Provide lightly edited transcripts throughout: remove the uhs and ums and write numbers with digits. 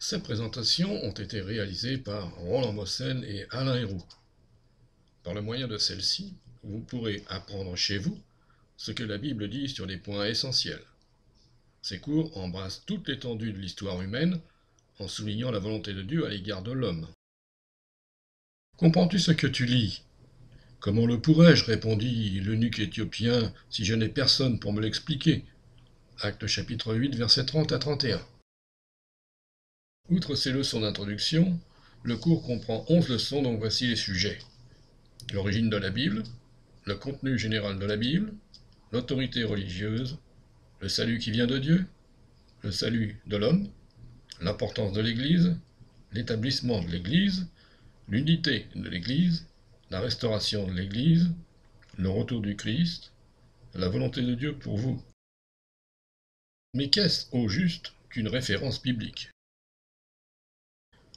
Ces présentations ont été réalisées par Roland Mossen et Alain Héroux. Par le moyen de celles-ci, vous pourrez apprendre chez vous ce que la Bible dit sur des points essentiels. Ces cours embrassent toute l'étendue de l'histoire humaine en soulignant la volonté de Dieu à l'égard de l'homme. Comprends-tu ce que tu lis ? Comment le pourrais-je, répondit l'eunuque éthiopien, si je n'ai personne pour me l'expliquer. Actes chapitre 8, versets 30 à 31. Outre ces leçons d'introduction, le cours comprend 11 leçons dont voici les sujets. L'origine de la Bible, le contenu général de la Bible, l'autorité religieuse, le salut qui vient de Dieu, le salut de l'homme, l'importance de l'Église, l'établissement de l'Église, l'unité de l'Église, la restauration de l'Église, le retour du Christ, la volonté de Dieu pour vous. Mais qu'est-ce au juste qu'une référence biblique ?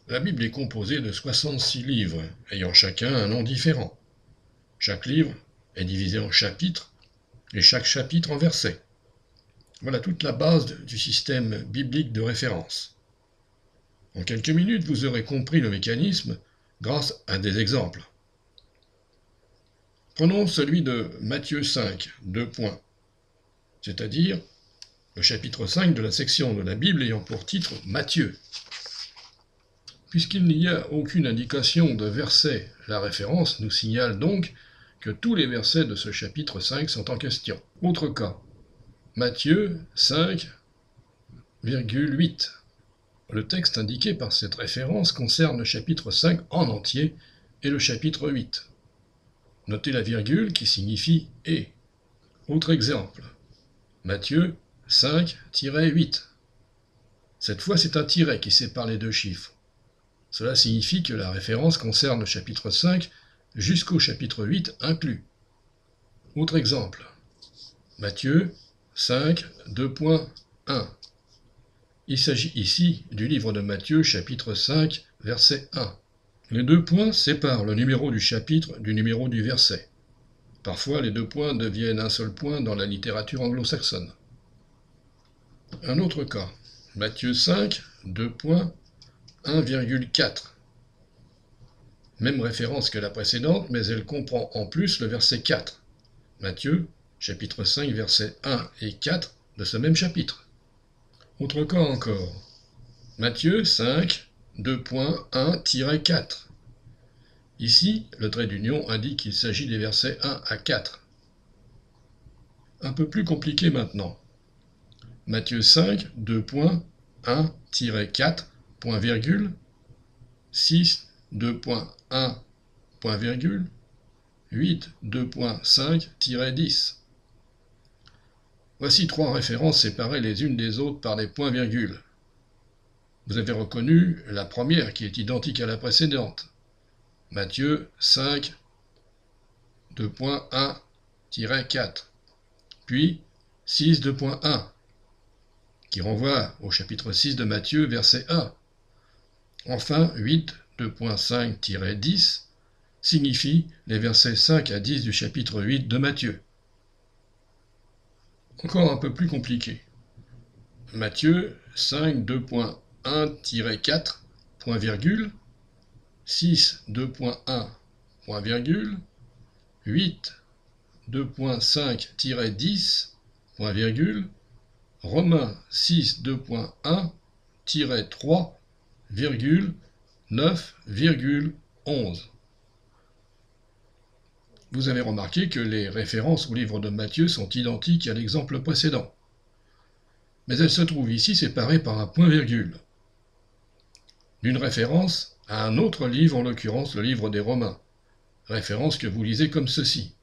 La Bible est composée de 66 livres, ayant chacun un nom différent. Chaque livre est divisé en chapitres, et chaque chapitre en versets. Voilà toute la base du système biblique de référence. En quelques minutes, vous aurez compris le mécanisme grâce à des exemples. Prenons celui de Matthieu 5, 2 points, c'est-à-dire le chapitre 5 de la section de la Bible ayant pour titre Matthieu. Puisqu'il n'y a aucune indication de verset, la référence nous signale donc que tous les versets de ce chapitre 5 sont en question. Autre cas, Matthieu 5,8. Le texte indiqué par cette référence concerne le chapitre 5 en entier et le chapitre 8. Notez la virgule qui signifie « et ». Autre exemple, Matthieu 5-8. Cette fois, c'est un tiret qui sépare les deux chiffres. Cela signifie que la référence concerne le chapitre 5 jusqu'au chapitre 8 inclus. Autre exemple, Matthieu 5, 2.1. Il s'agit ici du livre de Matthieu, chapitre 5, verset 1. Les deux points séparent le numéro du chapitre du numéro du verset. Parfois, les deux points deviennent un seul point dans la littérature anglo-saxonne. Un autre cas, Matthieu 5, 2.1,4. Même référence que la précédente, mais elle comprend en plus le verset 4. Matthieu, chapitre 5, versets 1 et 4 de ce même chapitre. Autre cas encore. Matthieu 5, 2.1-4. Ici, le trait d'union indique qu'il s'agit des versets 1 à 4. Un peu plus compliqué maintenant. Matthieu 5, 2.1-4, point virgule, 6, 2.1, point virgule, 8, 2.5-10. Voici trois références séparées les unes des autres par des points-virgules. Vous avez reconnu la première qui est identique à la précédente. Matthieu 5, 2.1-4. Puis 6, 2.1, qui renvoie au chapitre 6 de Matthieu, verset 1. Enfin, 8, 2.5-10 signifie les versets 5 à 10 du chapitre 8 de Matthieu. Encore un peu plus compliqué. Matthieu 5, 2.1-4, point virgule, 6, 2.1, point virgule, 8, 2.5-10, point virgule, Romains 6, 2.1-3, virgule, 9,11. Vous avez remarqué que les références au livre de Matthieu sont identiques à l'exemple précédent. Mais elles se trouvent ici séparées par un point-virgule. D'une référence à un autre livre, en l'occurrence le livre des Romains. Référence que vous lisez comme ceci.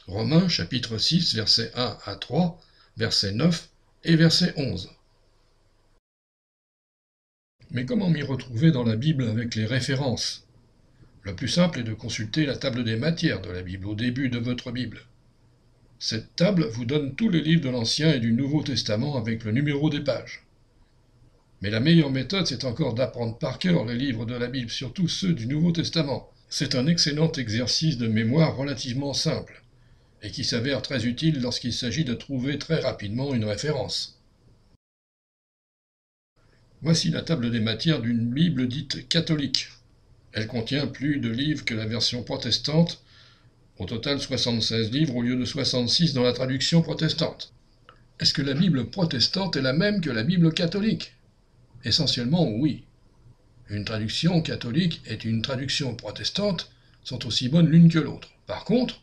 Romains chapitre 6, versets 1 à 3, verset 9 et verset 11. Mais comment m'y retrouver dans la Bible avec les références ? Le plus simple est de consulter la table des matières de la Bible au début de votre Bible. Cette table vous donne tous les livres de l'Ancien et du Nouveau Testament avec le numéro des pages. Mais la meilleure méthode, c'est encore d'apprendre par cœur les livres de la Bible, surtout ceux du Nouveau Testament. C'est un excellent exercice de mémoire relativement simple, et qui s'avère très utile lorsqu'il s'agit de trouver très rapidement une référence. Voici la table des matières d'une Bible dite catholique. Elle contient plus de livres que la version protestante, au total 76 livres au lieu de 66 dans la traduction protestante. Est-ce que la Bible protestante est la même que la Bible catholique? Essentiellement oui. Une traduction catholique et une traduction protestante sont aussi bonnes l'une que l'autre. Par contre,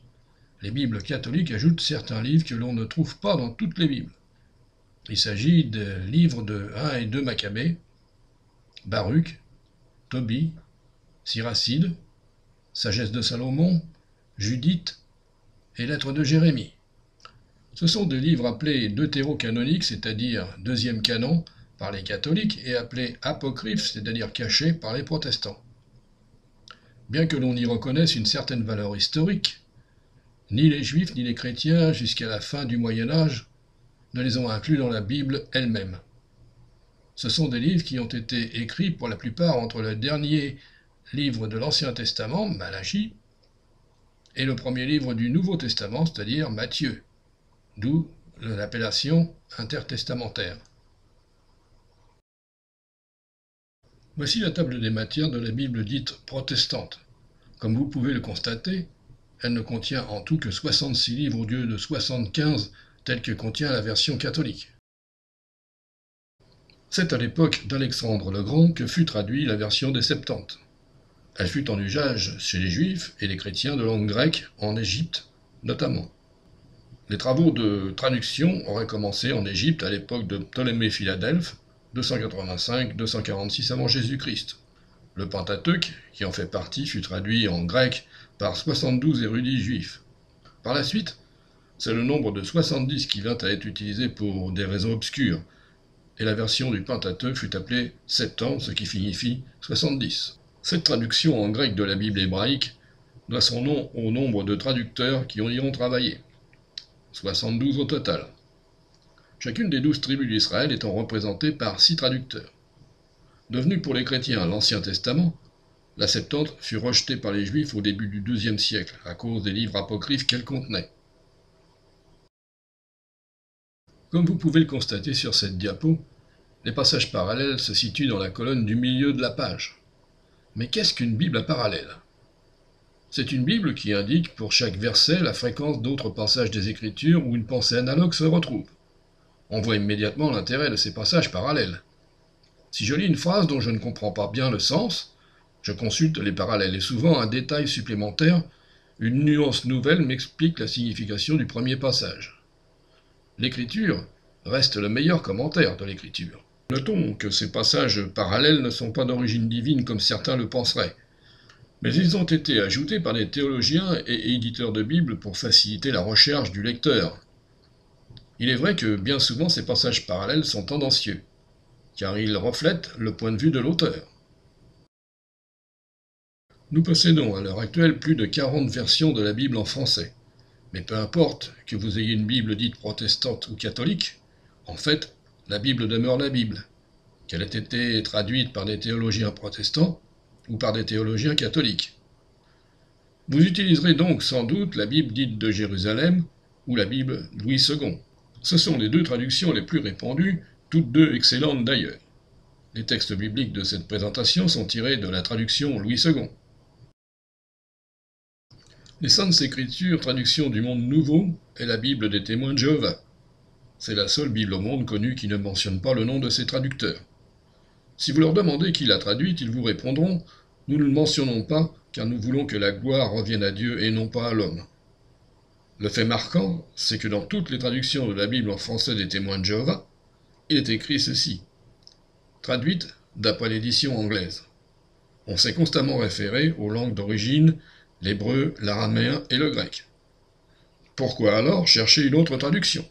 les Bibles catholiques ajoutent certains livres que l'on ne trouve pas dans toutes les Bibles. Il s'agit des livres de 1 et 2 Maccabées, Baruch, Tobie, Siracide, Sagesse de Salomon, Judith et Lettres de Jérémie. Ce sont des livres appelés deutérocanoniques, c'est-à-dire deuxième canon, par les catholiques, et appelés apocryphes, c'est-à-dire cachés par les protestants. Bien que l'on y reconnaisse une certaine valeur historique, ni les juifs ni les chrétiens, jusqu'à la fin du Moyen-Âge, ne les ont inclus dans la Bible elle-même. Ce sont des livres qui ont été écrits pour la plupart entre le dernier livre de l'Ancien Testament, Malachie, et le premier livre du Nouveau Testament, c'est-à-dire Matthieu, d'où l'appellation intertestamentaire. Voici la table des matières de la Bible dite protestante. Comme vous pouvez le constater, elle ne contient en tout que 66 livres au lieu de 75 tels que contient la version catholique. C'est à l'époque d'Alexandre le Grand que fut traduite la version des Septante. Elle fut en usage chez les Juifs et les chrétiens de langue grecque en Égypte notamment. Les travaux de traduction auraient commencé en Égypte à l'époque de Ptolémée Philadelphe, 285-246 avant Jésus-Christ. Le Pentateuque, qui en fait partie, fut traduit en grec par 72 érudits juifs. Par la suite, c'est le nombre de 70 qui vint à être utilisé pour des raisons obscures, et la version du Pentateuque fut appelée Septante, ce qui signifie 70. Cette traduction en grec de la Bible hébraïque doit son nom au nombre de traducteurs qui y ont travaillé, 72 au total. Chacune des 12 tribus d'Israël étant représentée par 6 traducteurs. Devenue pour les chrétiens l'Ancien Testament, la Septante fut rejetée par les Juifs au début du IIe siècle à cause des livres apocryphes qu'elle contenait. Comme vous pouvez le constater sur cette diapo, les passages parallèles se situent dans la colonne du milieu de la page. Mais qu'est-ce qu'une Bible à parallèle? C'est une Bible qui indique pour chaque verset la fréquence d'autres passages des Écritures où une pensée analogue se retrouve. On voit immédiatement l'intérêt de ces passages parallèles. Si je lis une phrase dont je ne comprends pas bien le sens, je consulte les parallèles et souvent un détail supplémentaire, une nuance nouvelle m'explique la signification du premier passage. L'Écriture reste le meilleur commentaire de l'Écriture. Notons que ces passages parallèles ne sont pas d'origine divine comme certains le penseraient, mais ils ont été ajoutés par des théologiens et éditeurs de Bible pour faciliter la recherche du lecteur. Il est vrai que bien souvent ces passages parallèles sont tendancieux, car ils reflètent le point de vue de l'auteur. Nous possédons à l'heure actuelle plus de 40 versions de la Bible en français, mais peu importe que vous ayez une Bible dite protestante ou catholique, en fait, la Bible demeure la Bible, qu'elle ait été traduite par des théologiens protestants ou par des théologiens catholiques. Vous utiliserez donc sans doute la Bible dite de Jérusalem ou la Bible Louis II. Ce sont les deux traductions les plus répandues, toutes deux excellentes d'ailleurs. Les textes bibliques de cette présentation sont tirés de la traduction Louis II. Les Saintes Écritures, traduction du Monde Nouveau, est la Bible des Témoins de Jéhovah. C'est la seule Bible au monde connue qui ne mentionne pas le nom de ses traducteurs. Si vous leur demandez qui l'a traduite, ils vous répondront « Nous ne le mentionnons pas, car nous voulons que la gloire revienne à Dieu et non pas à l'homme. » Le fait marquant, c'est que dans toutes les traductions de la Bible en français des Témoins de Jéhovah, il est écrit ceci, traduite d'après l'édition anglaise. On s'est constamment référé aux langues d'origine, l'hébreu, l'araméen et le grec. Pourquoi alors chercher une autre traduction?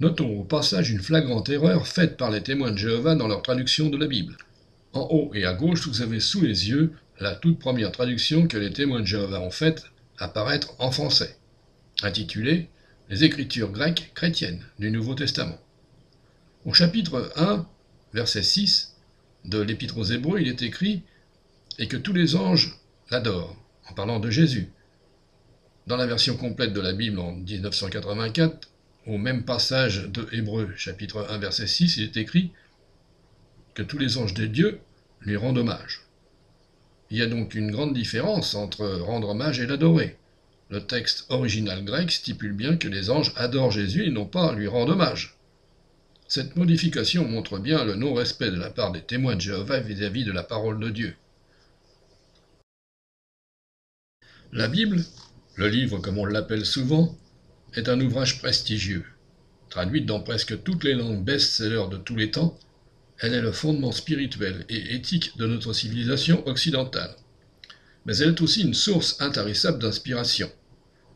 Notons au passage une flagrante erreur faite par les Témoins de Jéhovah dans leur traduction de la Bible. En haut et à gauche, vous avez sous les yeux la toute première traduction que les Témoins de Jéhovah ont faite apparaître en français, intitulée « Les Écritures grecques chrétiennes du Nouveau Testament ». Au chapitre 1, verset 6 de l'Épître aux Hébreux, il est écrit « Et que tous les anges l'adorent », en parlant de Jésus. Dans la version complète de la Bible en 1984, au même passage de Hébreux, chapitre 1, verset 6, il est écrit que tous les anges de Dieu lui rendent hommage. Il y a donc une grande différence entre rendre hommage et l'adorer. Le texte original grec stipule bien que les anges adorent Jésus et non pas lui rendent hommage. Cette modification montre bien le non-respect de la part des témoins de Jéhovah vis-à-vis de la parole de Dieu. La Bible, le livre comme on l'appelle souvent, est un ouvrage prestigieux. Traduite dans presque toutes les langues best-sellers de tous les temps, elle est le fondement spirituel et éthique de notre civilisation occidentale. Mais elle est aussi une source intarissable d'inspiration.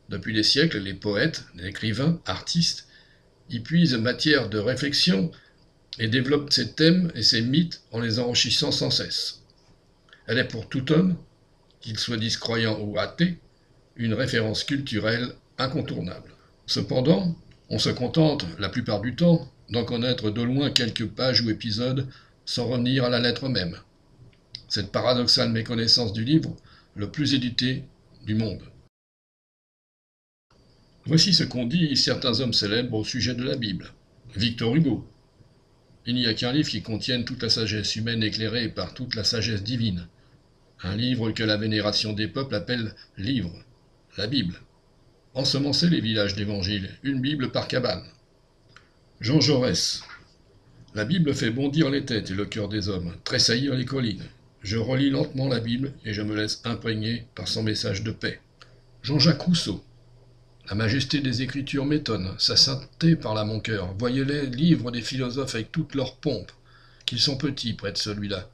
Depuis des siècles, les poètes, les écrivains, artistes, y puisent matière de réflexion et développent ces thèmes et ces mythes en les enrichissant sans cesse. Elle est pour tout homme, qu'il soit discroyant ou athée, une référence culturelle incontournable. Cependant, on se contente, la plupart du temps, d'en connaître de loin quelques pages ou épisodes sans revenir à la lettre même. Cette paradoxale méconnaissance du livre, le plus édité du monde. Voici ce qu'ont dit certains hommes célèbres au sujet de la Bible. Victor Hugo. Il n'y a qu'un livre qui contienne toute la sagesse humaine éclairée par toute la sagesse divine. Un livre que la vénération des peuples appelle livre, la Bible. Ensemencer les villages d'évangile, une Bible par cabane. Jean Jaurès. La Bible fait bondir les têtes et le cœur des hommes, tressaillir les collines. Je relis lentement la Bible et je me laisse imprégner par son message de paix. Jean-Jacques Rousseau. La majesté des Écritures m'étonne, sa sainteté parle à mon cœur. Voyez les livres des philosophes avec toute leur pompe, qu'ils sont petits près de celui-là.